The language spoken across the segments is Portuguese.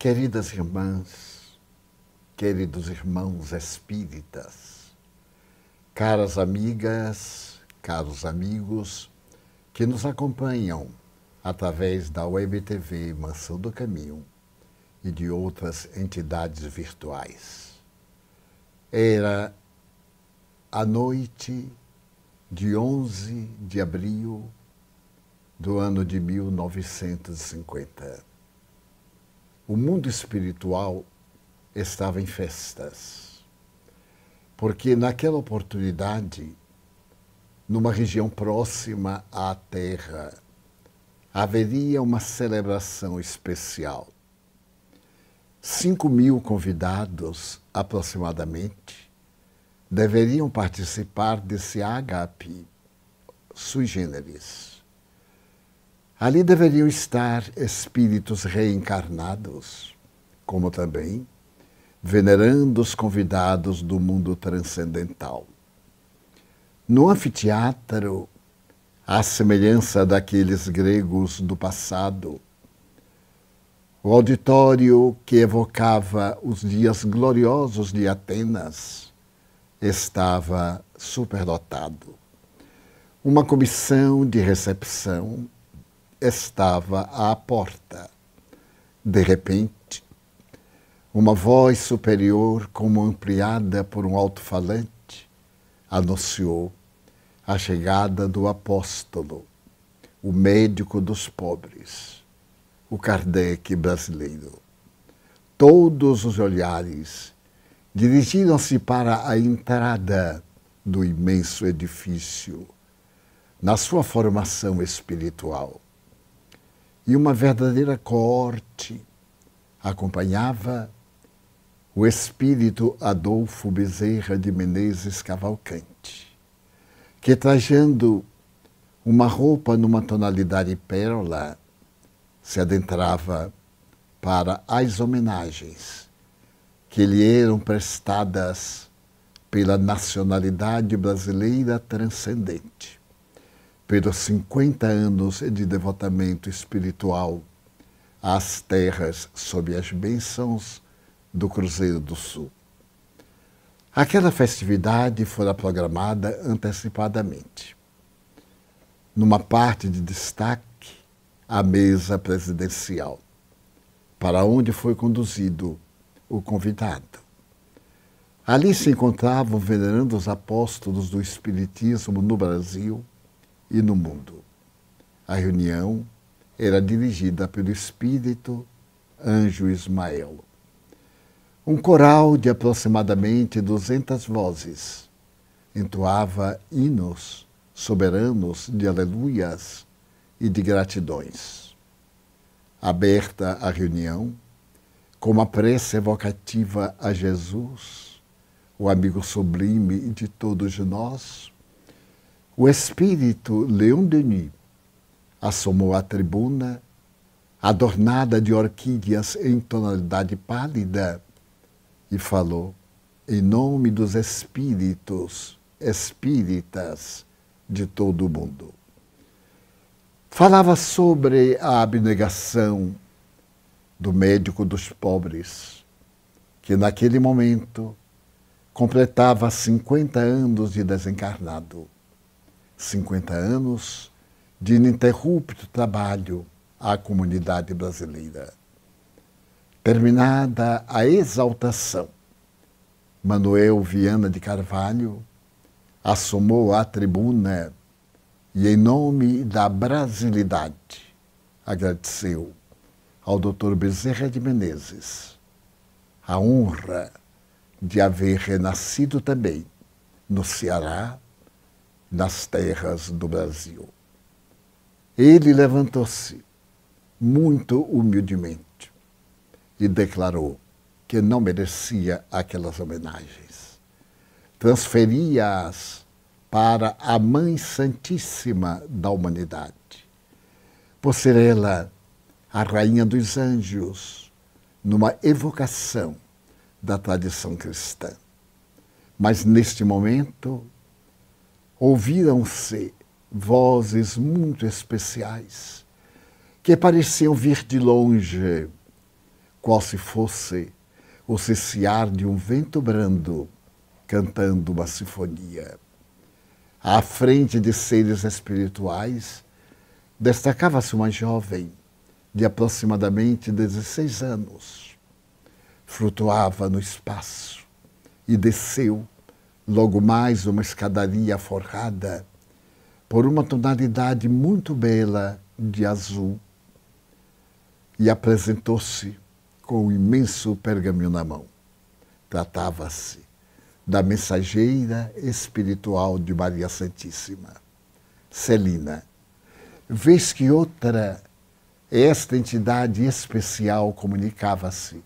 Queridas irmãs, queridos irmãos espíritas, caras amigas, caros amigos que nos acompanham através da Web TV Mansão do Caminho e de outras entidades virtuais. Era a noite de 11 de abril do ano de 1950. O mundo espiritual estava em festas, porque naquela oportunidade, numa região próxima à Terra, haveria uma celebração especial. 5.000 convidados, aproximadamente, deveriam participar desse ágape sui generis. Ali deveriam estar espíritos reencarnados, como também venerando os convidados do mundo transcendental. No anfiteatro, à semelhança daqueles gregos do passado, o auditório que evocava os dias gloriosos de Atenas estava superdotado. Uma comissão de recepção estava à porta. De repente, uma voz superior, como ampliada por um alto-falante, anunciou a chegada do apóstolo, o médico dos pobres, o Kardec brasileiro. Todos os olhares dirigiram-se para a entrada do imenso edifício, na sua formação espiritual. E uma verdadeira coorte acompanhava o espírito Adolfo Bezerra de Menezes Cavalcante, que, trajando uma roupa numa tonalidade pérola, se adentrava para as homenagens que lhe eram prestadas pela nacionalidade brasileira transcendente, pelos 50 anos de devotamento espiritual às terras sob as bênçãos do Cruzeiro do Sul. Aquela festividade fora programada antecipadamente. Numa parte de destaque, a mesa presidencial, para onde foi conduzido o convidado. Ali se encontravam venerando os apóstolos do Espiritismo no Brasil e no mundo. A reunião era dirigida pelo espírito Anjo Ismael. Um coral de aproximadamente 200 vozes entoava hinos soberanos de aleluias e de gratidões. Aberta a reunião, com uma prece evocativa a Jesus, o amigo sublime de todos nós, o espírito Leon Denis assomou à tribuna, adornada de orquídeas em tonalidade pálida, e falou em nome dos espíritos espíritas de todo o mundo. Falava sobre a abnegação do médico dos pobres, que naquele momento completava 50 anos de desencarnado. 50 anos de ininterrupto trabalho à comunidade brasileira. Terminada a exaltação, Manuel Viana de Carvalho assomou à tribuna e, em nome da brasilidade, agradeceu ao Dr. Bezerra de Menezes a honra de haver renascido também no Ceará, nas terras do Brasil. Ele levantou-se muito humildemente e declarou que não merecia aquelas homenagens. Transferia-as para a Mãe Santíssima da Humanidade, por ser ela a Rainha dos Anjos, numa evocação da tradição cristã. Mas, neste momento, ouviram-se vozes muito especiais que pareciam vir de longe, qual se fosse o ciciar de um vento brando cantando uma sinfonia. À frente de seres espirituais, destacava-se uma jovem de aproximadamente 16 anos. Flutuava no espaço e desceu logo mais uma escadaria forrada por uma tonalidade muito bela de azul e apresentou-se com um imenso pergaminho na mão. Tratava-se da mensageira espiritual de Maria Santíssima, Celina. Vez que outra, esta entidade especial comunicava-se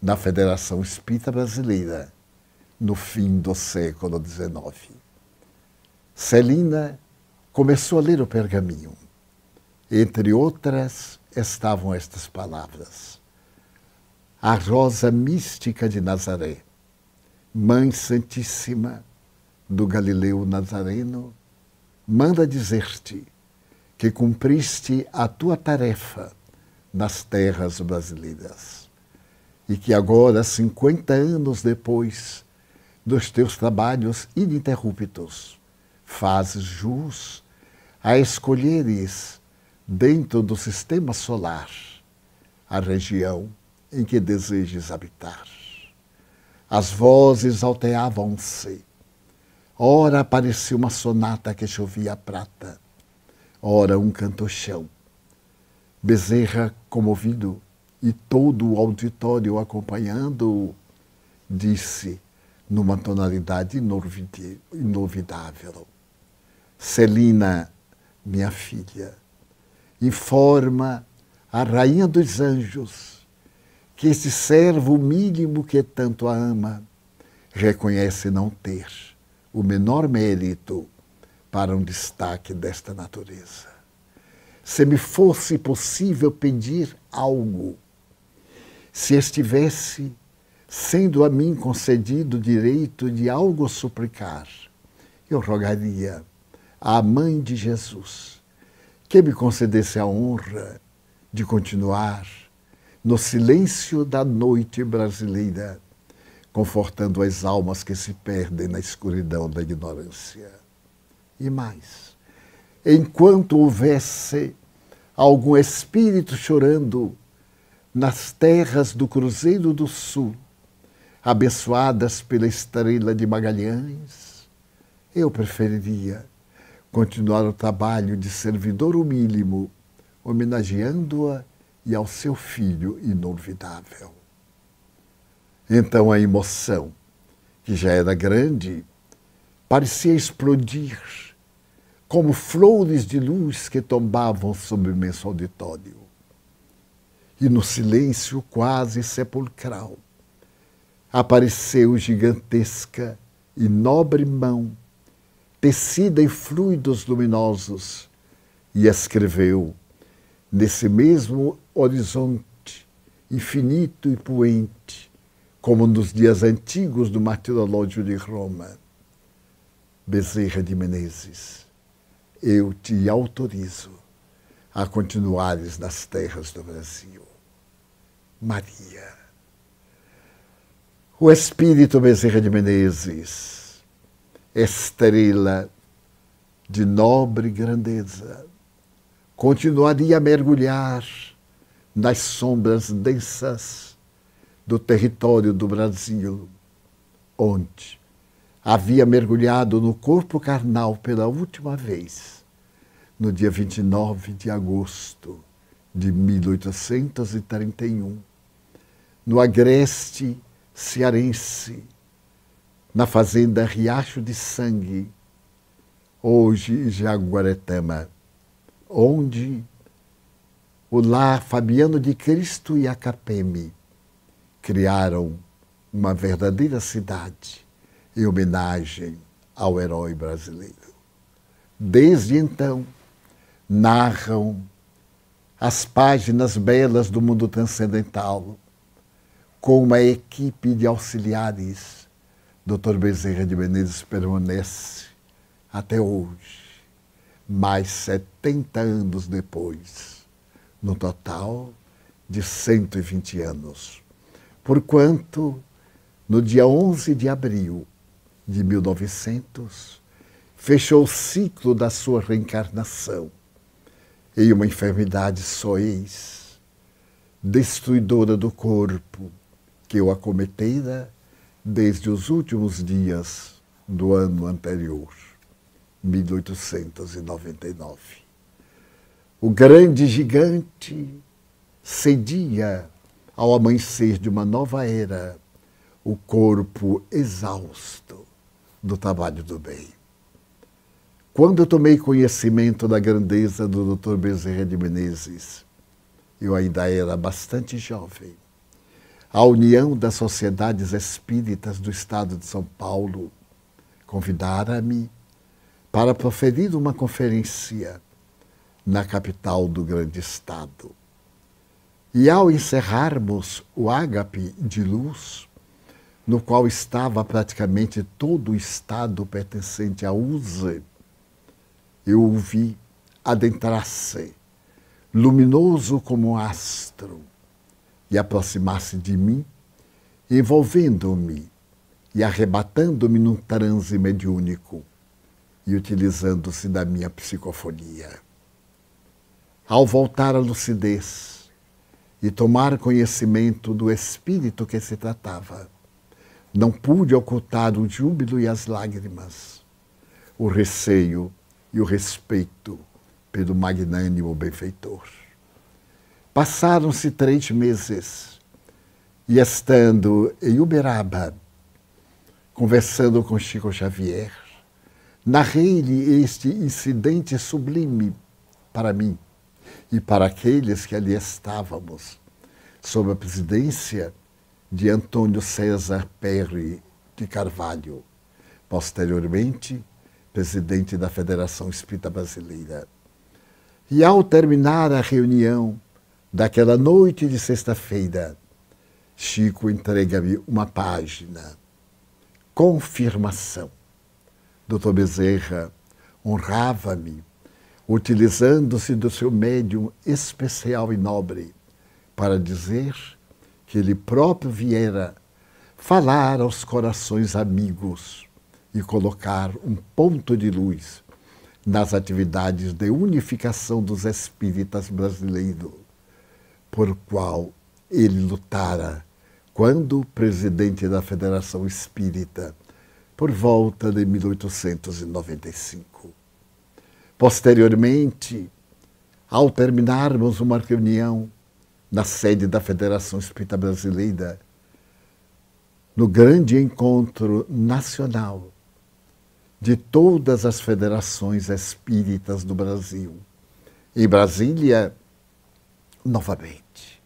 na Federação Espírita Brasileira no fim do século XIX. Celina começou a ler o pergaminho. Entre outras, estavam estas palavras: a rosa mística de Nazaré, Mãe Santíssima do Galileu Nazareno, manda dizer-te que cumpriste a tua tarefa nas terras brasileiras e que agora, 50 anos depois dos teus trabalhos ininterruptos, fazes jus a escolheres dentro do sistema solar a região em que desejes habitar. As vozes alteavam-se. Ora aparecia uma sonata que chovia prata, ora um canto-chão. Bezerra, comovido, e todo o auditório acompanhando-o, disse, numa tonalidade inolvidável: Celina, minha filha, informa a Rainha dos Anjos que esse servo mínimo que tanto a ama reconhece não ter o menor mérito para um destaque desta natureza. Se me fosse possível pedir algo, se estivesse sendo a mim concedido o direito de algo suplicar, eu rogaria à Mãe de Jesus que me concedesse a honra de continuar no silêncio da noite brasileira, confortando as almas que se perdem na escuridão da ignorância. E mais, enquanto houvesse algum espírito chorando nas terras do Cruzeiro do Sul, abençoadas pela estrela de Magalhães, eu preferiria continuar o trabalho de servidor humílimo, homenageando-a e ao seu filho inolvidável. Então a emoção, que já era grande, parecia explodir como flores de luz que tombavam sobre o imenso auditório. E no silêncio quase sepulcral, apareceu gigantesca e nobre mão, tecida em fluidos luminosos, e escreveu, nesse mesmo horizonte infinito e poente, como nos dias antigos do martirológio de Roma: Bezerra de Menezes, eu te autorizo a continuares nas terras do Brasil. Maria. O espírito Bezerra de Menezes, estrela de nobre grandeza, continuaria a mergulhar nas sombras densas do território do Brasil, onde havia mergulhado no corpo carnal pela última vez, no dia 29 de agosto de 1831, no agreste cearense, na fazenda Riacho de Sangue, hoje Jaguaretama, onde o lar Fabiano de Cristo e Acapeme criaram uma verdadeira cidade em homenagem ao herói brasileiro. Desde então, narram as páginas belas do mundo transcendental com uma equipe de auxiliares. Dr. Bezerra de Menezes permanece até hoje, mais 70 anos depois, no total de 120 anos, porquanto, no dia 11 de abril de 1900, fechou o ciclo da sua reencarnação em uma enfermidade soez, destruidora do corpo, que o acometera desde os últimos dias do ano anterior, 1899. O grande gigante cedia, ao amanhecer de uma nova era, o corpo exausto do trabalho do bem. Quando eu tomei conhecimento da grandeza do Dr. Bezerra de Menezes, eu ainda era bastante jovem. A União das Sociedades Espíritas do Estado de São Paulo convidara-me para proferir uma conferência na capital do grande estado. E ao encerrarmos o ágape de luz, no qual estava praticamente todo o estado pertencente à USE, eu o vi adentrar-se, luminoso como um astro, e aproximar-se de mim, envolvendo-me e arrebatando-me num transe mediúnico e utilizando-se da minha psicofonia. Ao voltar à lucidez e tomar conhecimento do espírito que se tratava, não pude ocultar o júbilo e as lágrimas, o receio e o respeito pelo magnânimo benfeitor. Passaram-se 3 meses e, estando em Uberaba, conversando com Chico Xavier, narrei-lhe este incidente sublime para mim e para aqueles que ali estávamos, sob a presidência de Antônio César Perry de Carvalho, posteriormente presidente da Federação Espírita Brasileira. E ao terminar a reunião daquela noite de sexta-feira, Chico entrega-me uma página. Confirmação. Dr. Bezerra honrava-me, utilizando-se do seu médium especial e nobre, para dizer que ele próprio viera falar aos corações amigos e colocar um ponto de luz nas atividades de unificação dos espíritas brasileiros, por qual ele lutara quando presidente da Federação Espírita, por volta de 1895. Posteriormente, ao terminarmos uma reunião na sede da Federação Espírita Brasileira, no grande encontro nacional de todas as federações espíritas do Brasil, em Brasília, novamente,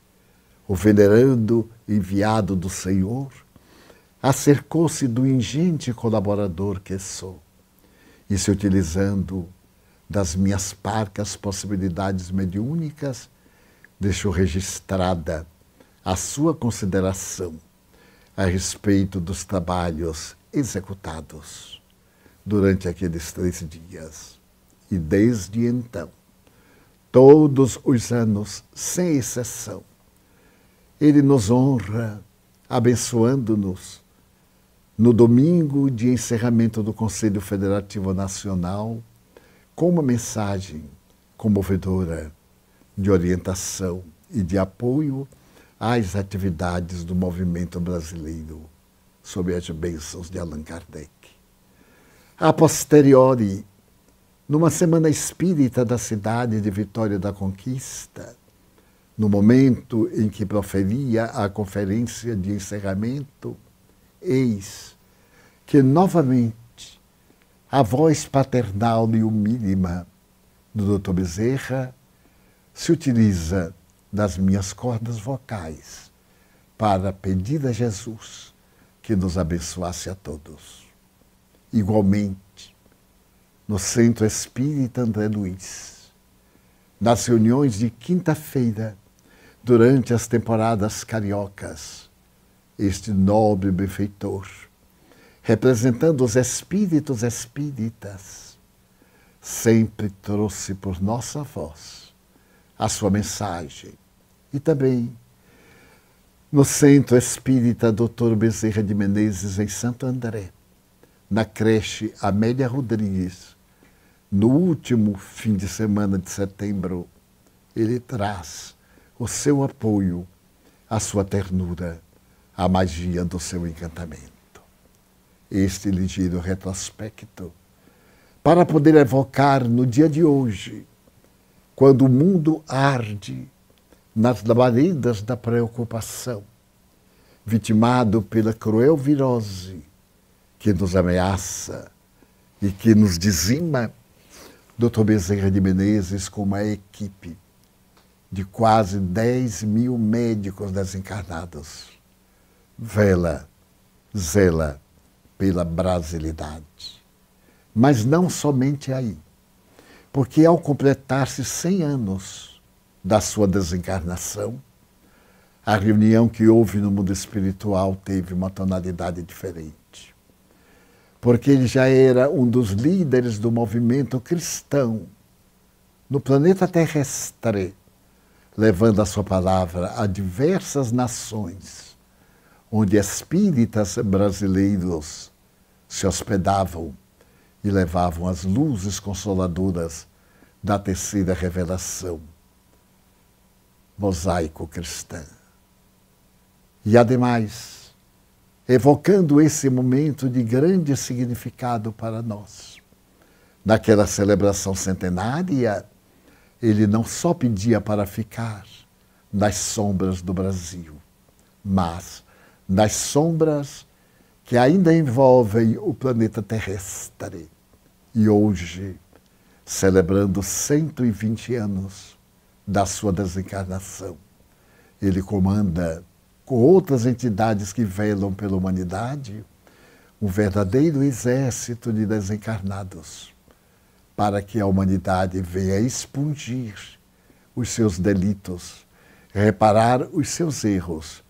o venerando enviado do Senhor acercou-se do ingente colaborador que sou e, se utilizando das minhas parcas possibilidades mediúnicas, deixou registrada a sua consideração a respeito dos trabalhos executados durante aqueles 3 dias. E desde então, todos os anos, sem exceção, ele nos honra, abençoando-nos no domingo de encerramento do Conselho Federativo Nacional, com uma mensagem comovedora de orientação e de apoio às atividades do movimento brasileiro, sob as bênçãos de Allan Kardec. A posteriori, numa semana espírita da cidade de Vitória da Conquista, no momento em que proferia a conferência de encerramento, eis que novamente a voz paternal e humílima do Dr. Bezerra se utiliza das minhas cordas vocais para pedir a Jesus que nos abençoasse a todos. Igualmente, no Centro Espírita André Luiz, nas reuniões de quinta-feira, durante as temporadas cariocas, este nobre benfeitor, representando os espíritos espíritas, sempre trouxe por nossa voz a sua mensagem e também no Centro Espírita Dr. Bezerra de Menezes, em Santo André, na creche Amélia Rodrigues, no último fim de semana de setembro, ele traz o seu apoio, a sua ternura, a magia do seu encantamento. Este ligeiro retrospecto, para poder evocar no dia de hoje, quando o mundo arde nas labaredas da preocupação, vitimado pela cruel virose que nos ameaça e que nos dizima, Dr. Bezerra de Menezes, com uma equipe de quase 10 mil médicos desencarnados, zela pela brasilidade. Mas não somente aí, porque ao completar-se 100 anos da sua desencarnação, a reunião que houve no mundo espiritual teve uma tonalidade diferente. Porque ele já era um dos líderes do movimento cristão no planeta terrestre, levando a sua palavra a diversas nações, onde espíritas brasileiros se hospedavam e levavam as luzes consoladoras da terceira revelação mosaico-cristã. E, ademais, evocando esse momento de grande significado para nós, naquela celebração centenária, ele não só pedia para ficar nas sombras do Brasil, mas nas sombras que ainda envolvem o planeta terrestre. E hoje, celebrando 120 anos da sua desencarnação, ele comanda, com outras entidades que velam pela humanidade, um verdadeiro exército de desencarnados, para que a humanidade venha expungir os seus delitos, reparar os seus erros,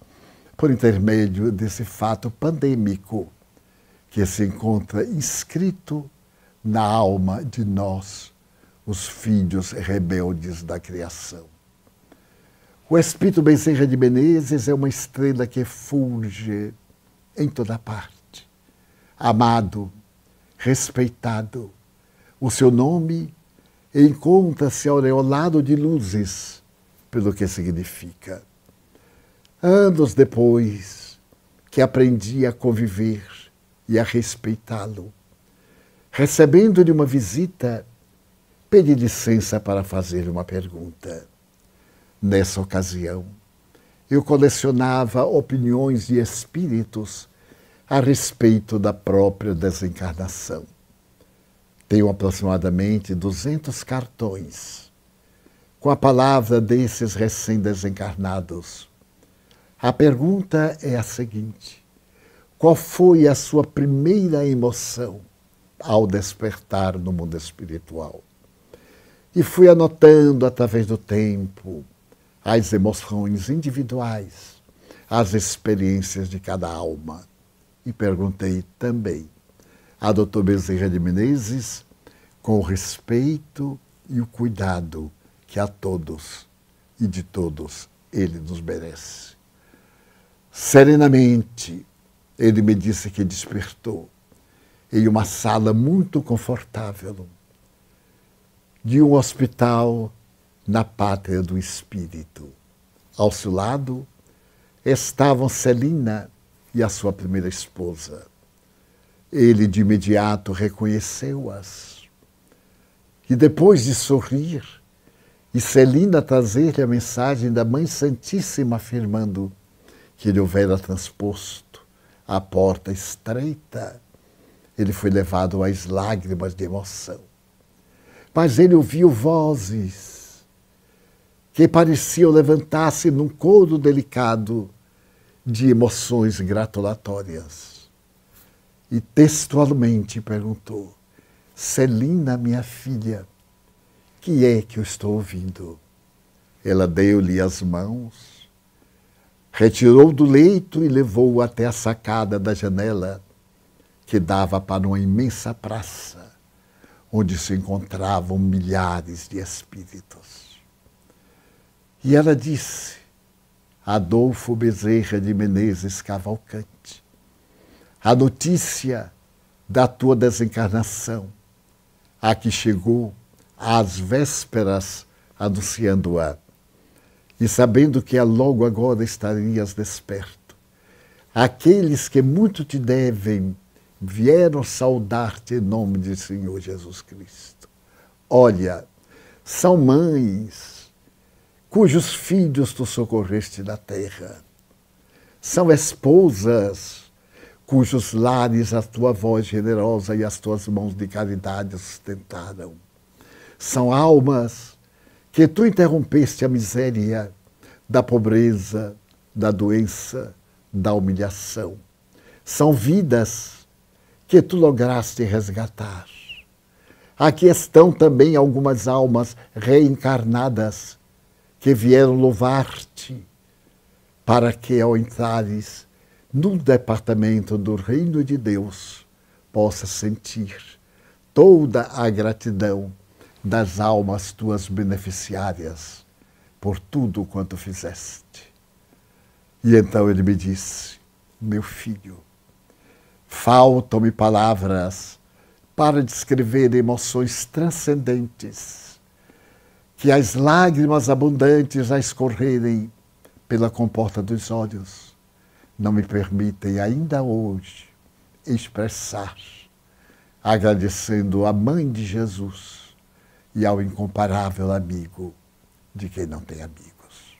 por intermédio desse fato pandêmico que se encontra inscrito na alma de nós, os filhos rebeldes da criação. O Espírito Bezerra de Menezes é uma estrela que fulge em toda parte, amado, respeitado. O seu nome encontra-se aureolado de luzes, pelo que significa. Anos depois que aprendi a conviver e a respeitá-lo, recebendo-lhe uma visita, pedi licença para fazer uma pergunta. Nessa ocasião, eu colecionava opiniões de espíritos a respeito da própria desencarnação. Tenho aproximadamente 200 cartões com a palavra desses recém-desencarnados. A pergunta é a seguinte: qual foi a sua primeira emoção ao despertar no mundo espiritual? E fui anotando através do tempo as emoções individuais, as experiências de cada alma. E perguntei também a Dr. Bezerra de Menezes com o respeito e o cuidado que a todos e de todos ele nos merece. Serenamente, ele me disse que despertou em uma sala muito confortável de um hospital na pátria do espírito. Ao seu lado estavam Celina e a sua primeira esposa. Ele de imediato reconheceu-as. E depois de sorrir, e Celina trazer-lhe a mensagem da Mãe Santíssima afirmando que ele houvera transposto a porta estreita, ele foi levado às lágrimas de emoção. Mas ele ouviu vozes que pareciam levantar-se num coro delicado de emoções gratulatórias. E textualmente perguntou: Celina, minha filha, que é que eu estou ouvindo? Ela deu-lhe as mãos, retirou do leito e levou-o até a sacada da janela que dava para uma imensa praça, onde se encontravam milhares de espíritos. E ela disse Adolfo Bezerra de Menezes Cavalcante, a notícia da tua desencarnação, a que chegou às vésperas anunciando-a, e sabendo que logo agora estarias desperto, aqueles que muito te devem vieram saudar-te em nome de Senhor Jesus Cristo. Olha, são mães cujos filhos tu socorreste na terra. São esposas cujos lares a tua voz generosa e as tuas mãos de caridade sustentaram. São almas que tu interrompeste a miséria da pobreza, da doença, da humilhação. São vidas que tu lograste resgatar. Aqui estão também algumas almas reencarnadas que vieram louvar-te para que, ao entrares no departamento do Reino de Deus, possas sentir toda a gratidão das almas tuas beneficiárias por tudo quanto fizeste. E então ele me disse: meu filho, faltam-me palavras para descrever emoções transcendentes, que as lágrimas abundantes a escorrerem pela comporta dos olhos não me permitem ainda hoje expressar, agradecendo à Mãe de Jesus e ao incomparável amigo de quem não tem amigos.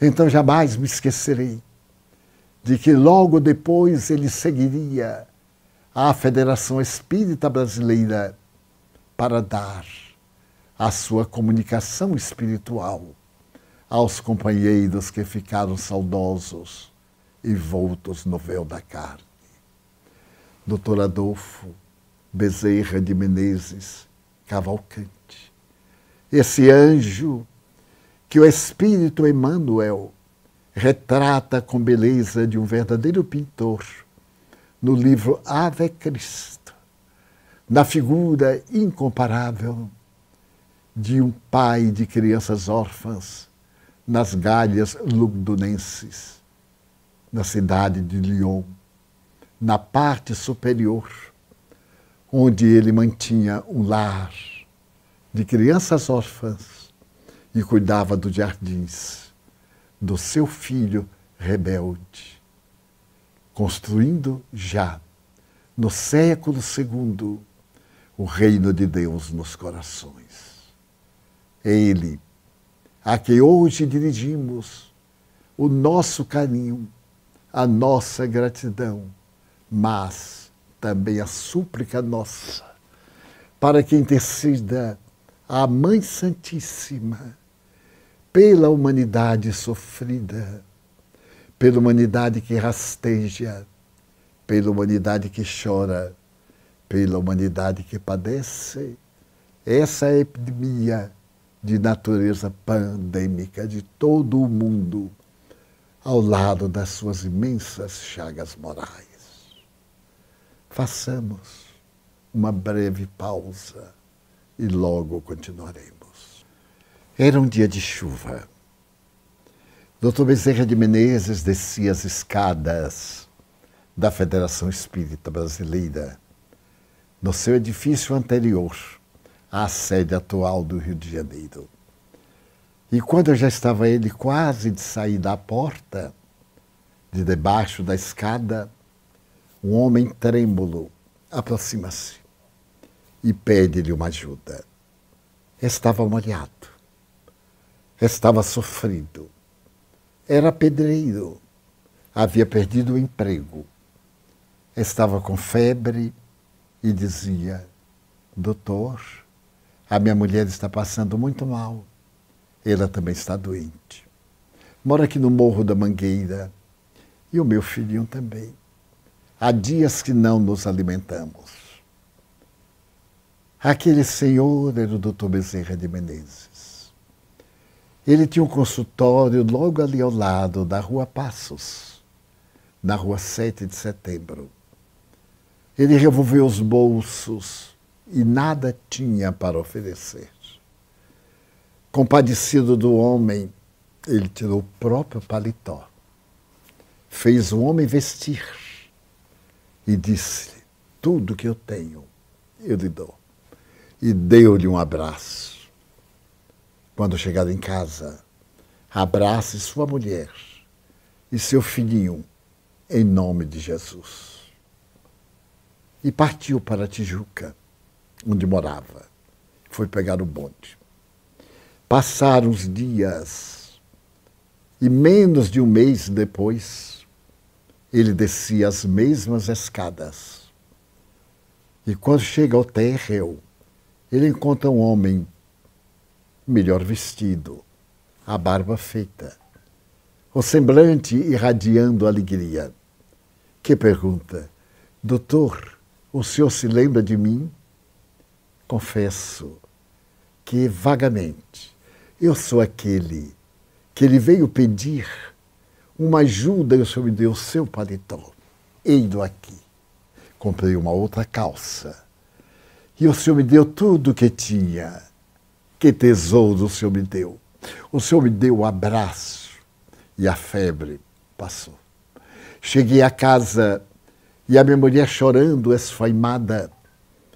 Então jamais me esquecerei de que logo depois ele seguiria à Federação Espírita Brasileira para dar a sua comunicação espiritual aos companheiros que ficaram saudosos e envoltos no véu da carne. Dr. Adolfo Bezerra de Menezes Cavalcante, esse anjo que o Espírito Emmanuel retrata com beleza de um verdadeiro pintor no livro Ave Cristo, na figura incomparável de um pai de crianças órfãs nas galhas londinenses, na cidade de Lyon, na parte superior, onde ele mantinha um lar de crianças órfãs e cuidava dos jardins do seu filho rebelde, construindo já no século II o reino de Deus nos corações. É ele a que hoje dirigimos o nosso carinho, a nossa gratidão, mas também a súplica nossa, para que interceda a Mãe Santíssima pela humanidade sofrida, pela humanidade que rasteja, pela humanidade que chora, pela humanidade que padece essa epidemia de natureza pandêmica de todo o mundo, ao lado das suas imensas chagas morais. Façamos uma breve pausa e logo continuaremos. Era um dia de chuva. Dr. Bezerra de Menezes descia as escadas da Federação Espírita Brasileira, no seu edifício anterior à sede atual do Rio de Janeiro. E quando já estava ele quase de sair da porta, de debaixo da escada, um homem trêmulo aproxima-se e pede-lhe uma ajuda. Estava molhado, estava sofrido, era pedreiro, havia perdido o emprego, estava com febre e dizia: doutor, a minha mulher está passando muito mal, ela também está doente, mora aqui no Morro da Mangueira e o meu filhinho também. Há dias que não nos alimentamos. Aquele senhor era o Dr. Bezerra de Menezes. Ele tinha um consultório logo ali ao lado da Rua Passos, na Rua 7 de Setembro. Ele revolveu os bolsos e nada tinha para oferecer. Compadecido do homem, Ele tirou o próprio paletó, fez o homem vestir e disse: tudo que eu tenho, eu lhe dou. E deu-lhe um abraço. Quando chegar em casa, abrace sua mulher e seu filhinho, em nome de Jesus. E partiu para Tijuca, onde morava. Foi pegar o bonde. Passaram os dias e menos de um mês depois, ele descia as mesmas escadas. E quando chega ao térreo, ele encontra um homem melhor vestido, a barba feita, o semblante irradiando alegria, que pergunta: doutor, o senhor se lembra de mim? Confesso que vagamente eu sou aquele que ele veio pedir uma ajuda e o senhor me deu o seu paletó. Ei-lo aqui. Comprei uma outra calça e o senhor me deu tudo o que tinha. Que tesouro o senhor me deu. O senhor me deu o abraço e a febre passou. Cheguei a casa e a minha mulher chorando, esfaimada.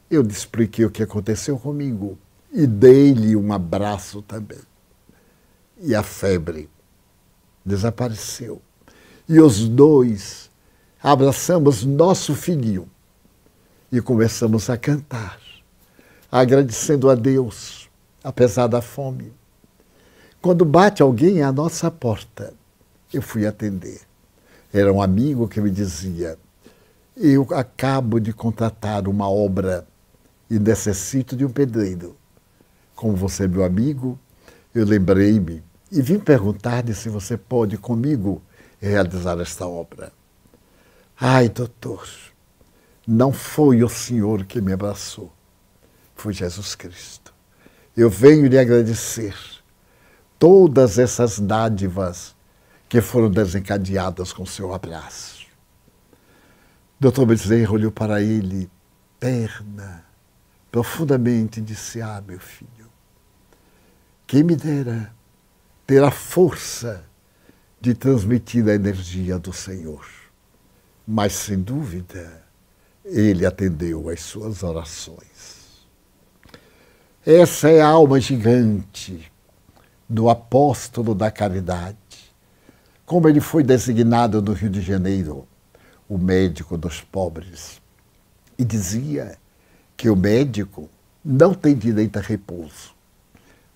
Eu lhe expliquei o que aconteceu comigo e dei-lhe um abraço também. E a febre desapareceu. E os dois abraçamos nosso filhinho e começamos a cantar, agradecendo a Deus, apesar da fome. Quando bate alguém à nossa porta, eu fui atender. Era um amigo que me dizia: eu acabo de contratar uma obra e necessito de um pedreiro. Como você é meu amigo, eu lembrei-me e vim perguntar-lhe se você pode comigo realizar esta obra. Ai, doutor, não foi o senhor que me abraçou, foi Jesus Cristo. Eu venho lhe agradecer todas essas dádivas que foram desencadeadas com seu abraço. Doutor Bezerra olhou para ele, terna, profundamente, e disse: ah, meu filho, quem me dera ter a força de transmitir a energia do Senhor. Mas, sem dúvida, ele atendeu às suas orações. Essa é a alma gigante do apóstolo da caridade, como ele foi designado no Rio de Janeiro, o médico dos pobres, e dizia que o médico não tem direito a repouso,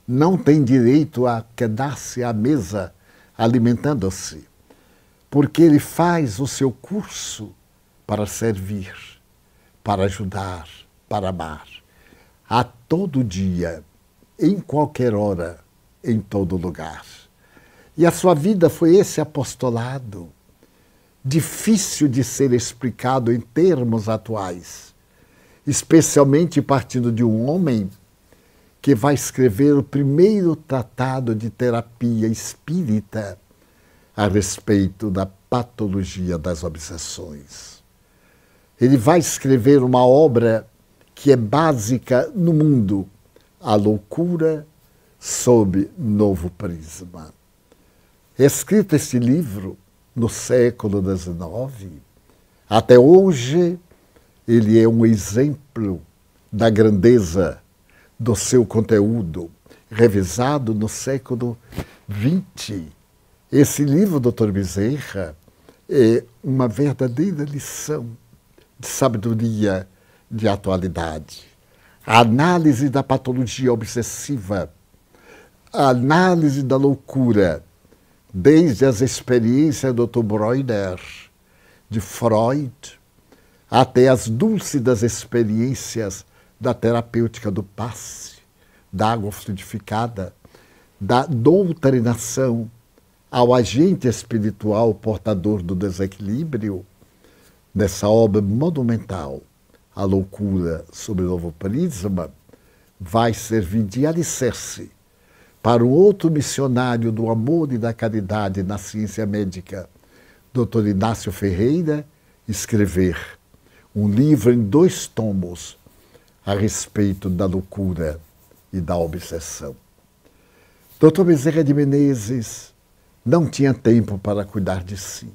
não tem direito a quedar-se à mesa alimentando-se, porque ele faz o seu curso para servir, para ajudar, para amar, a todo dia, em qualquer hora, em todo lugar. E a sua vida foi esse apostolado, difícil de ser explicado em termos atuais, especialmente partindo de um homem que vai escrever o primeiro tratado de terapia espírita a respeito da patologia das obsessões. Ele vai escrever uma obra que é básica no mundo, A Loucura sob Novo Prisma. Escrito este livro no século XIX, até hoje ele é um exemplo da grandeza do seu conteúdo, revisado no século XX. Esse livro, Dr. Bezerra, é uma verdadeira lição de sabedoria de atualidade. A análise da patologia obsessiva, a análise da loucura, desde as experiências do Dr. Breuer, de Freud, até as lúcidas experiências da terapêutica do passe, da água fluidificada, da doutrinação ao agente espiritual portador do desequilíbrio, nessa obra monumental, A Loucura sob Novo Prisma, vai servir de alicerce para o outro missionário do amor e da caridade na ciência médica, Dr. Inácio Ferreira, escrever um livro em 2 tomos a respeito da loucura e da obsessão. Dr. Bezerra de Menezes não tinha tempo para cuidar de si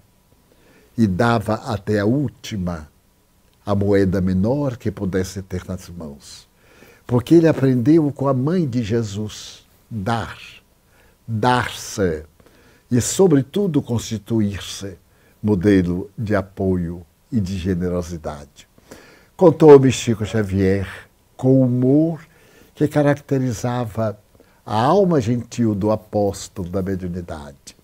e dava até a última, a moeda menor que pudesse ter nas mãos. Porque ele aprendeu com a mãe de Jesus, dar-se e, sobretudo, constituir-se modelo de apoio e de generosidade. Contou-me Chico Xavier com o humor que caracterizava a alma gentil do apóstolo da mediunidade.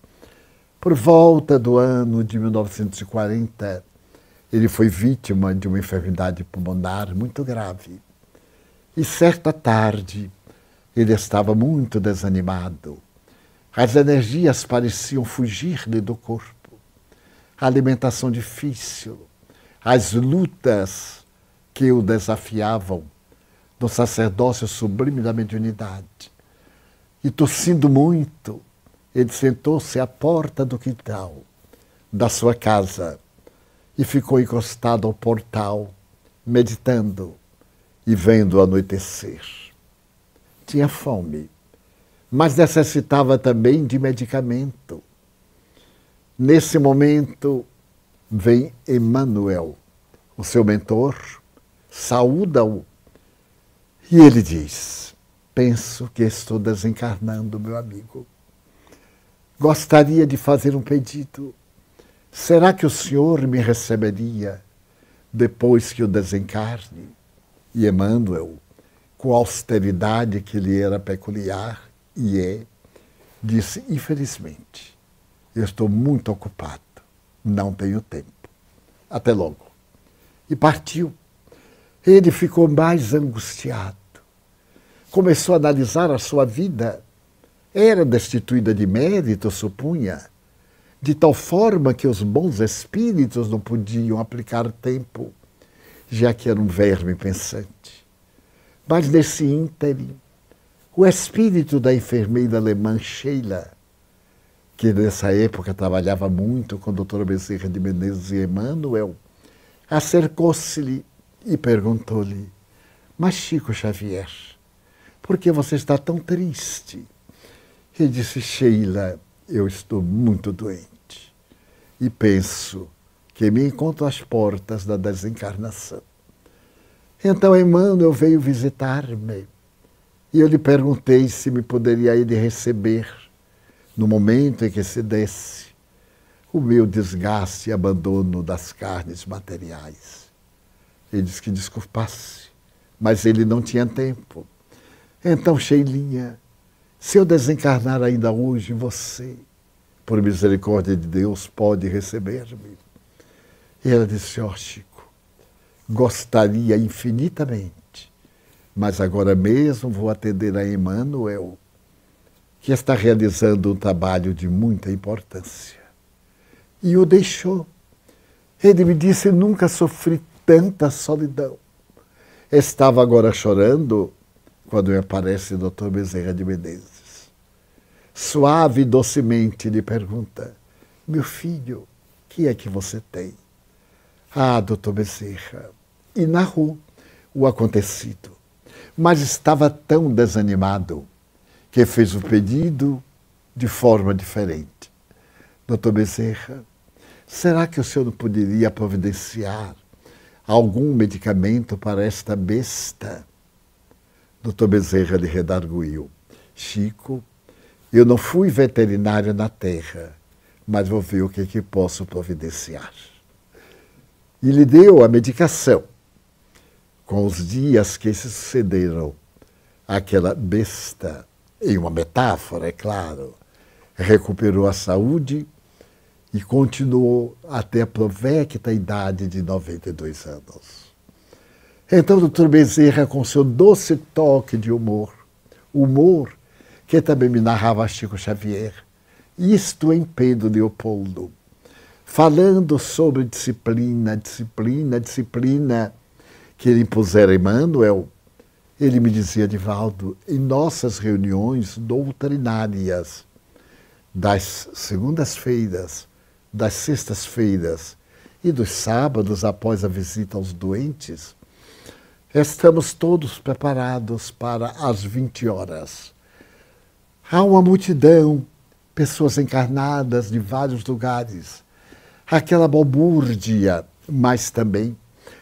Por volta do ano de 1940, ele foi vítima de uma enfermidade pulmonar muito grave. E certa tarde, ele estava muito desanimado. As energias pareciam fugir-lhe do corpo. A alimentação difícil, as lutas que o desafiavam no sacerdócio sublime da mediunidade. E tossindo muito, ele sentou-se à porta do quintal da sua casa e ficou encostado ao portal, meditando e vendo o anoitecer. Tinha fome, mas necessitava também de medicamento. Nesse momento, vem Emmanuel, o seu mentor, saúda-o e ele diz: penso que estou desencarnando, meu amigo. Gostaria de fazer um pedido. Será que o senhor me receberia depois que eu desencarne? E Emmanuel, com a austeridade que lhe era peculiar, disse: infelizmente, eu estou muito ocupado, não tenho tempo. Até logo. E partiu. Ele ficou mais angustiado. Começou a analisar a sua vida. Era destituída de mérito, supunha, de tal forma que os bons espíritos não podiam aplicar tempo, já que era um verme pensante. Mas nesse ínterim, o espírito da enfermeira alemã Sheila, que nessa época trabalhava muito com o Dr. Bezerra de Menezes e Emmanuel, acercou-se-lhe e perguntou-lhe: mas Chico Xavier, por que você está tão triste? Ele disse: Sheila, eu estou muito doente e penso que me encontro às portas da desencarnação. Então Emmanuel veio visitar-me e eu lhe perguntei se me poderia ele receber no momento em que se desse o meu desgaste e abandono das carnes materiais. Ele disse que desculpasse, mas ele não tinha tempo. Então, Sheilinha, se eu desencarnar ainda hoje, você, por misericórdia de Deus, pode receber-me. E ela disse: ó Chico, gostaria infinitamente, mas agora mesmo vou atender a Emmanuel, que está realizando um trabalho de muita importância. E o deixou. Ele me disse: nunca sofri tanta solidão. Estava agora chorando quando me aparece o Dr. Bezerra de Menezes. Suave e docemente lhe pergunta: meu filho, o que é que você tem? Ah, Dr. Bezerra. E narrou o acontecido. Mas estava tão desanimado que fez o pedido de forma diferente. Dr. Bezerra, será que o senhor não poderia providenciar algum medicamento para esta besta? Dr. Bezerra lhe redarguiu: Chico, eu não fui veterinário na terra, mas vou ver o que posso providenciar. E lhe deu a medicação. Com os dias que se sucederam, aquela besta, em uma metáfora, é claro, recuperou a saúde e continuou até a provecta idade de 92 anos. Então, Dr. Bezerra, com seu doce toque de humor que também me narrava Chico Xavier, isto em Pedro Leopoldo, falando sobre disciplina, que ele impusera a Emmanuel, ele me dizia: Divaldo, em nossas reuniões doutrinárias, das segundas-feiras, das sextas-feiras e dos sábados após a visita aos doentes, estamos todos preparados para as 20 horas. Há uma multidão pessoas encarnadas de vários lugares, aquela balbúrdia, mas também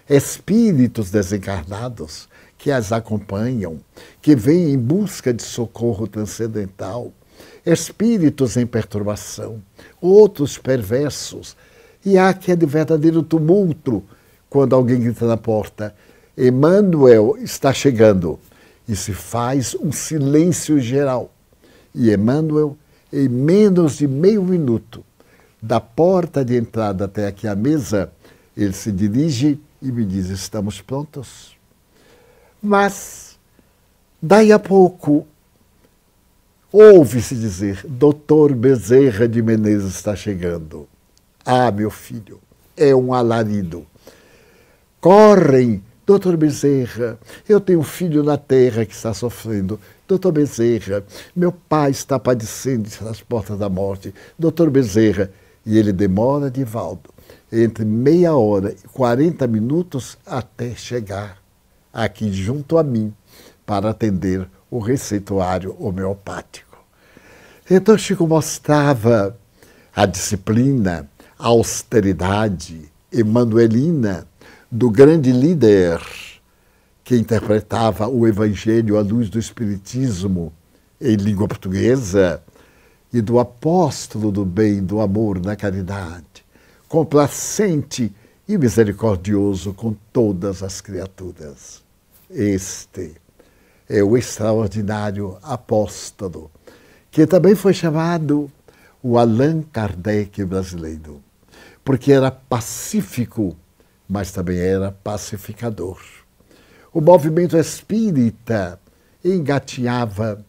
espíritos desencarnados que as acompanham, que vêm em busca de socorro transcendental, espíritos em perturbação, outros perversos, e há aquele verdadeiro tumulto quando alguém grita na porta: Emmanuel está chegando, e se faz um silêncio geral. E Emmanuel, em menos de meio minuto, da porta de entrada até aqui à mesa, ele se dirige e me diz: estamos prontos. Mas, daí a pouco, ouve-se dizer: Dr. Bezerra de Menezes está chegando. Ah, meu filho, é um alarido. Correm: Doutor Bezerra, eu tenho um filho na terra que está sofrendo. Doutor Bezerra, meu pai está padecendo nas portas da morte. Doutor Bezerra. E ele demora, Divaldo, entre meia hora e 40 minutos até chegar aqui junto a mim para atender o receituário homeopático. Então Chico mostrava a disciplina, a austeridade emanuelina do grande líder que interpretava o Evangelho à luz do Espiritismo em língua portuguesa, e do apóstolo do bem, do amor, da caridade, complacente e misericordioso com todas as criaturas. Este é o extraordinário apóstolo, que também foi chamado o Allan Kardec brasileiro, porque era pacífico, mas também era pacificador. O movimento espírita engatinhava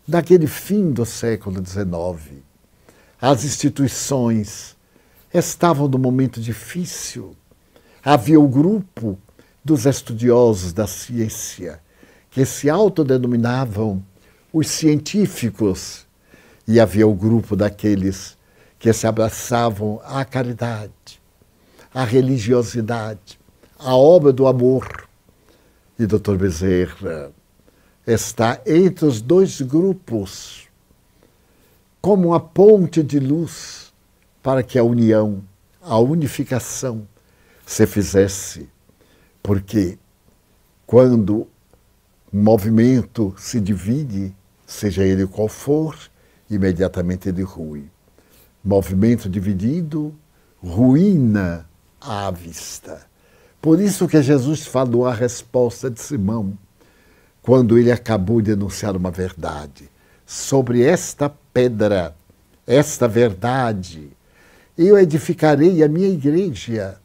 naquele fim do século XIX. As instituições estavam num momento difícil. Havia o grupo dos estudiosos da ciência, que se autodenominavam os científicos, e havia o grupo daqueles que se abraçavam à caridade, à religiosidade, à obra do amor. E Dr. Bezerra está entre os dois grupos, como uma ponte de luz para que a união, a unificação se fizesse. Porque quando um movimento se divide, seja ele qual for, imediatamente ele rui. Movimento dividido, ruína à vista. Por isso que Jesus falou a resposta de Simão, quando ele acabou de anunciar uma verdade. Sobre esta pedra, esta verdade, eu edificarei a minha igreja,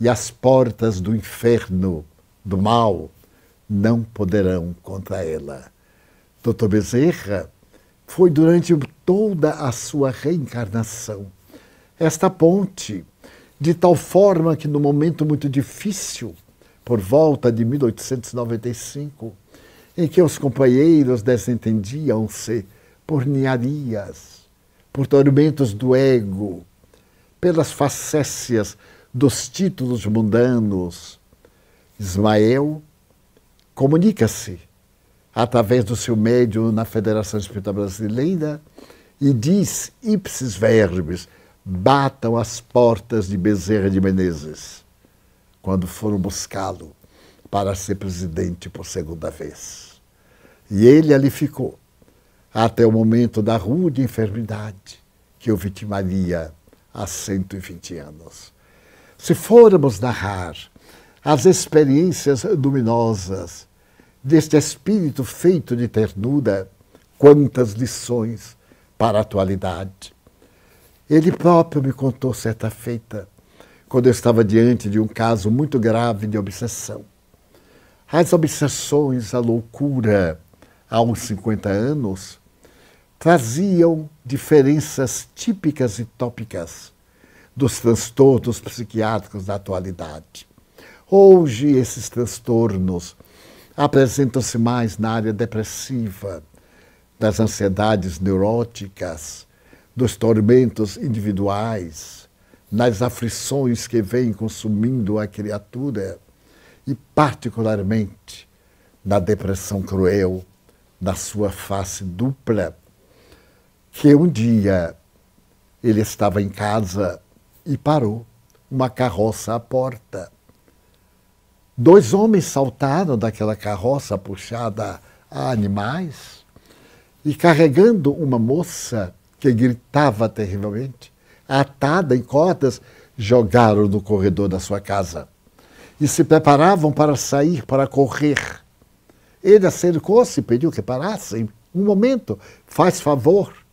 e as portas do inferno, do mal, não poderão contra ela. Dr. Bezerra foi durante toda a sua reencarnação esta ponte, de tal forma que no momento muito difícil, por volta de 1895, em que os companheiros desentendiam-se por ninharias, por tormentos do ego, pelas facécias dos títulos mundanos, Ismael comunica-se através do seu médium na Federação Espírita Brasileira e diz, ipsis verbis, batam as portas de Bezerra de Menezes, quando foram buscá-lo para ser presidente por segunda vez. E ele ali ficou, até o momento da rude enfermidade que o vitimaria há 120 anos. Se formos narrar as experiências luminosas deste espírito feito de ternura, quantas lições para a atualidade. Ele próprio me contou certa feita, quando eu estava diante de um caso muito grave de obsessão. As obsessões, a loucura, há uns 50 anos, traziam diferenças típicas e tópicas dos transtornos psiquiátricos da atualidade. Hoje, esses transtornos apresentam-se mais na área depressiva, das ansiedades neuróticas, dos tormentos individuais, nas aflições que vêm consumindo a criatura e, particularmente, na depressão cruel, na sua face dupla, que um dia ele estava em casa e parou uma carroça à porta. 2 homens saltaram daquela carroça puxada a animais e, carregando uma moça que gritava terrivelmente, atada em cordas, jogaram no corredor da sua casa e se preparavam para sair, para correr. Ele acercou-se e pediu que parassem. Um momento, faz favor.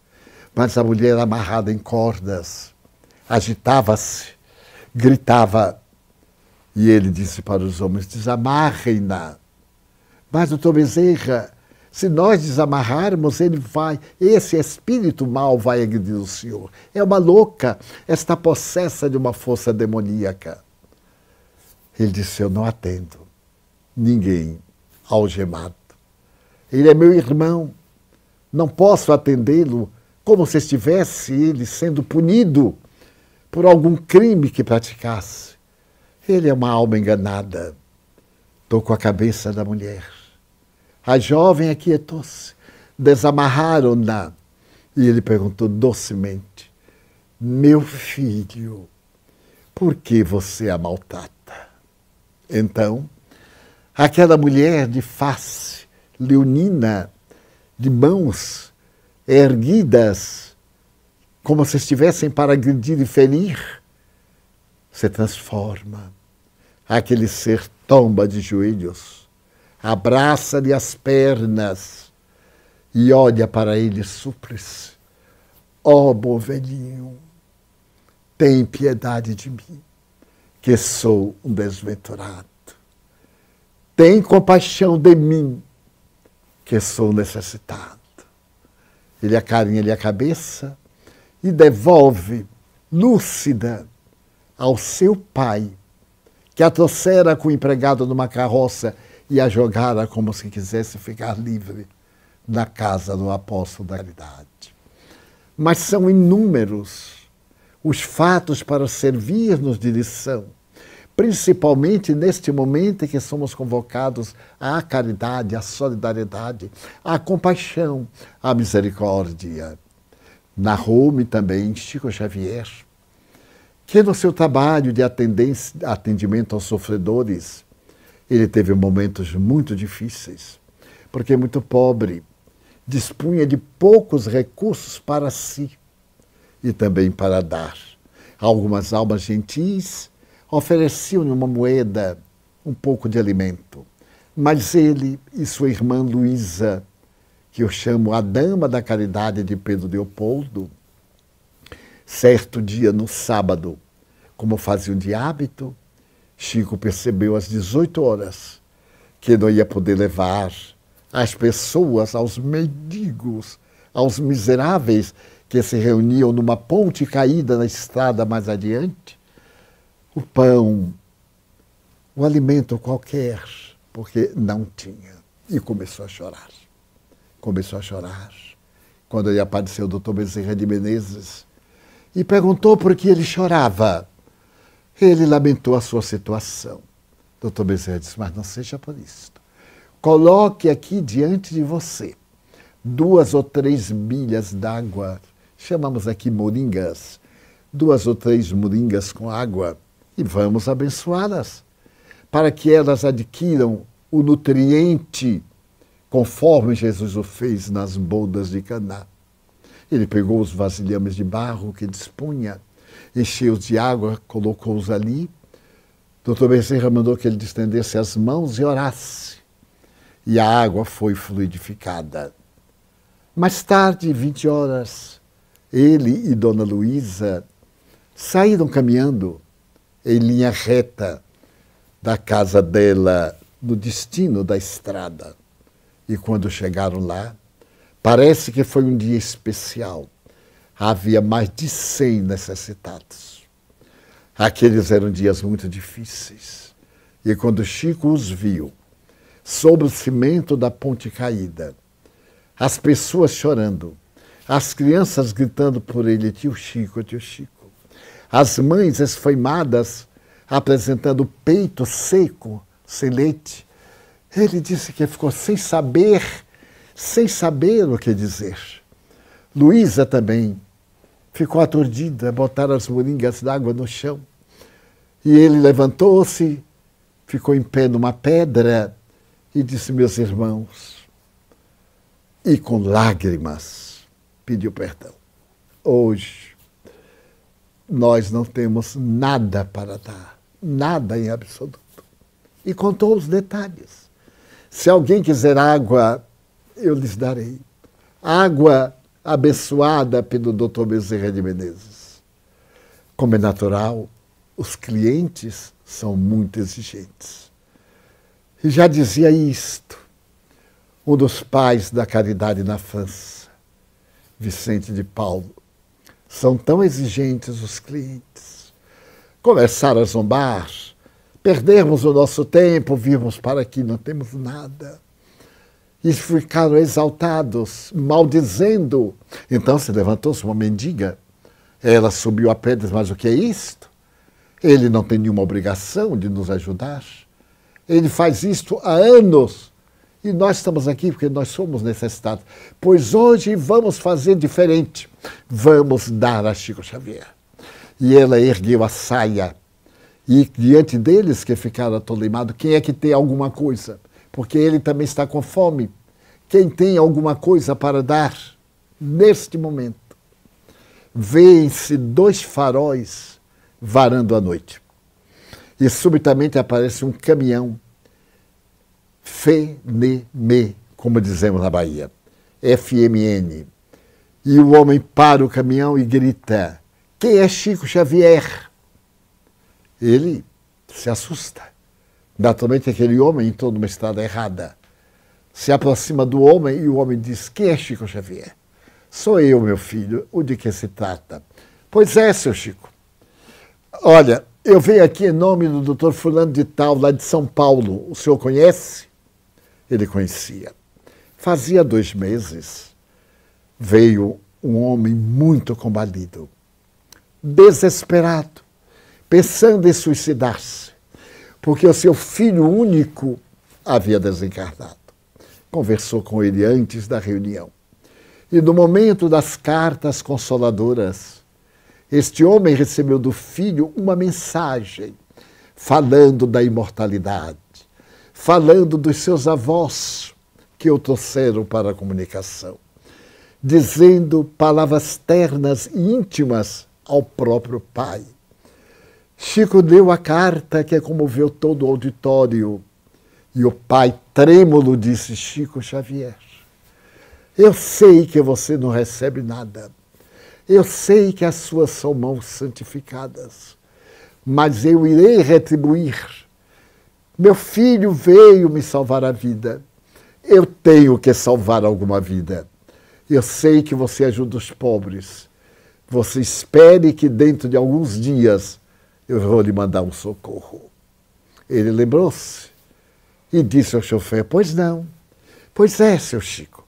Mas a mulher, amarrada em cordas, agitava-se, gritava. E ele disse para os homens: desamarrem-na. Mas, doutor Bezerra, se nós desamarrarmos, esse espírito mau vai agredir o senhor. É uma louca, está possessa de uma força demoníaca. Ele disse: eu não atendo ninguém algemado. Ele é meu irmão, não posso atendê-lo como se estivesse ele sendo punido por algum crime que praticasse. Ele é uma alma enganada. Tocou a cabeça da mulher. A jovem aquietou-se, desamarraram-na e ele perguntou docemente: meu filho, por que você a maltrata? Então, aquela mulher de face leonina, de mãos erguidas, como se estivessem para agredir e ferir, se transforma. Aquele ser tomba de joelhos, abraça-lhe as pernas e olha para ele súplice: ó bom velhinho, tem piedade de mim, que sou um desventurado. Tem compaixão de mim, que sou necessitado. Ele acarinha-lhe a cabeça e devolve, lúcida, ao seu pai, que a trouxera com o empregado numa carroça e a jogara como se quisesse ficar livre na casa do apóstolo da caridade. Mas são inúmeros os fatos para servir-nos de lição, principalmente neste momento em que somos convocados à caridade, à solidariedade, à compaixão, à misericórdia. Narrou-me também Chico Xavier, que no seu trabalho de atendimento aos sofredores, ele teve momentos muito difíceis, porque muito pobre, dispunha de poucos recursos para si e também para dar. Algumas almas gentis ofereciam-lhe uma moeda, um pouco de alimento. Mas ele e sua irmã Luísa, que eu chamo a dama da caridade de Pedro Leopoldo, certo dia, no sábado, como faziam de hábito, Chico percebeu às 18 horas que não ia poder levar as pessoas, aos mendigos, aos miseráveis que se reuniam numa ponte caída na estrada mais adiante, o pão, o alimento qualquer, porque não tinha. E começou a chorar. Começou a chorar. Quando ele apareceu o doutor Bezerra de Menezes e perguntou por que ele chorava, ele lamentou a sua situação. Doutor Bezerra disse: mas não seja por isso. Coloque aqui diante de você 2 ou 3 milhas d'água, chamamos aqui moringas, 2 ou 3 moringas com água, e vamos abençoá-las, para que elas adquiram o nutriente, conforme Jesus o fez nas bodas de Caná. Ele pegou os vasilhames de barro que dispunha, encheu-os de água, colocou-os ali. Doutor Bezerra mandou que ele estendesse as mãos e orasse. E a água foi fluidificada. Mais tarde, 20 horas, ele e Dona Luísa saíram caminhando em linha reta da casa dela, no destino da estrada. E quando chegaram lá, parece que foi um dia especial. Havia mais de 100 necessitados. Aqueles eram dias muito difíceis. E quando Chico os viu, sobre o cimento da ponte caída, as pessoas chorando, as crianças gritando por ele: tio Chico, tio Chico. As mães esfoimadas, apresentando o peito seco, sem leite. Ele disse que ficou sem saber o que dizer. Luísa também ficou aturdida, botaram as moringas d'água no chão. E ele levantou-se, ficou em pé numa pedra e disse: meus irmãos, e com lágrimas pediu perdão. Hoje, nós não temos nada para dar, nada em absoluto. E contou os detalhes. Se alguém quiser água, eu lhes darei. Água abençoada pelo Dr. Bezerra de Menezes. Como é natural, os clientes são muito exigentes. E já dizia isto um dos pais da caridade na França, Vicente de Paulo. São tão exigentes os clientes. Começaram a zombar, perdermos o nosso tempo, virmos para aqui, não temos nada. E ficaram exaltados, maldizendo. Então se levantou-se uma mendiga. Ela subiu a pé e disse: mas o que é isto? Ele não tem nenhuma obrigação de nos ajudar. Ele faz isto há anos. E nós estamos aqui porque nós somos necessitados. Pois hoje vamos fazer diferente. Vamos dar a Chico Xavier. E ela ergueu a saia. E diante deles que ficaram atolimados, quem é que tem alguma coisa? Porque ele também está com fome. Quem tem alguma coisa para dar neste momento? Vêem-se 2 faróis varando a noite. E subitamente aparece um caminhão FNM, como dizemos na Bahia, FMN. E o homem para o caminhão e grita: quem é Chico Xavier? Ele se assusta. Naturalmente aquele homem entrou numa estrada errada. Se aproxima do homem e o homem diz: quem é Chico Xavier? Sou eu, meu filho. O de que se trata? Pois é, seu Chico. Olha, eu venho aqui em nome do doutor fulano de tal, lá de São Paulo. O senhor conhece? Ele conhecia. Fazia 2 meses, veio um homem muito combalido, desesperado, pensando em suicidar-se, porque o seu filho único havia desencarnado. Conversou com ele antes da reunião. E no momento das cartas consoladoras, este homem recebeu do filho uma mensagem falando da imortalidade, falando dos seus avós que o trouxeram para a comunicação, dizendo palavras ternas e íntimas ao próprio pai. Chico leu a carta que comoveu todo o auditório e o pai, trêmulo, disse: Chico Xavier, eu sei que você não recebe nada. Eu sei que as suas são mãos santificadas, mas eu irei retribuir. Meu filho veio me salvar a vida. Eu tenho que salvar alguma vida. Eu sei que você ajuda os pobres. Você espere que dentro de alguns dias eu vou lhe mandar um socorro. Ele lembrou-se e disse ao chofer: pois não. Pois é, seu Chico.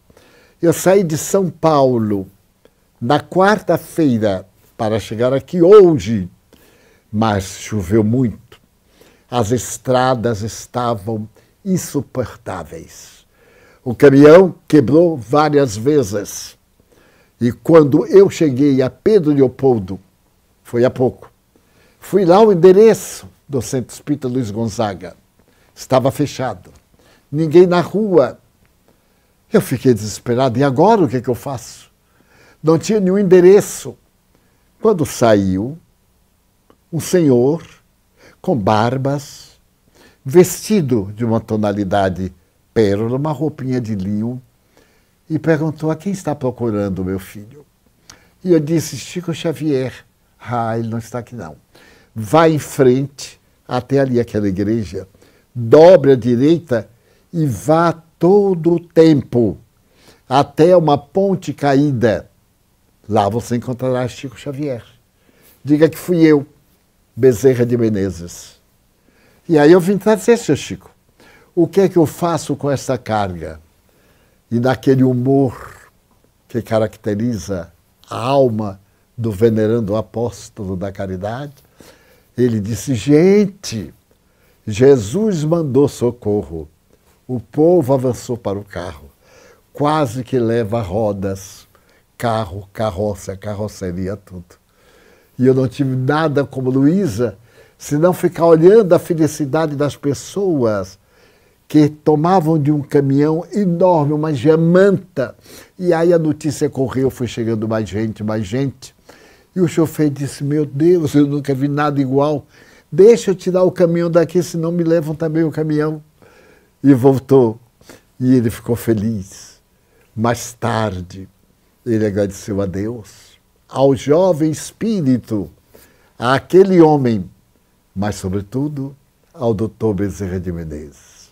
Eu saí de São Paulo na quarta-feira para chegar aqui hoje, mas choveu muito. As estradas estavam insuportáveis. O caminhão quebrou várias vezes. E quando eu cheguei a Pedro Leopoldo, foi há pouco, fui lá ao endereço do Centro Espírita Luiz Gonzaga. Estava fechado. Ninguém na rua. Eu fiquei desesperado. E agora o que eu faço? Não tinha nenhum endereço. Quando saiu, um senhor com barbas, vestido de uma tonalidade pérola, uma roupinha de linho, e perguntou: a quem está procurando, meu filho? E eu disse: Chico Xavier. Ah, ele não está aqui não. Vá em frente até ali aquela igreja, dobre à direita e vá todo o tempo até uma ponte caída. Lá você encontrará Chico Xavier. Diga que fui eu, Bezerra de Menezes. E aí eu vim trazer, seu Chico, o que é que eu faço com essa carga? E naquele humor que caracteriza a alma do venerando apóstolo da caridade, ele disse: gente, Jesus mandou socorro. O povo avançou para o carro, quase que leva rodas, carro, carroça, carroceria, tudo. E eu não tive nada como Luísa, senão ficar olhando a felicidade das pessoas que tomavam de um caminhão enorme, uma jamanta. E aí a notícia correu, foi chegando mais gente, mais gente. E o chofer disse, meu Deus, eu nunca vi nada igual. Deixa eu tirar o caminhão daqui, senão me levam também o caminhão. E voltou. E ele ficou feliz. Mais tarde, ele agradeceu a Deus, ao jovem espírito, àquele homem, mas, sobretudo, ao Dr. Bezerra de Menezes.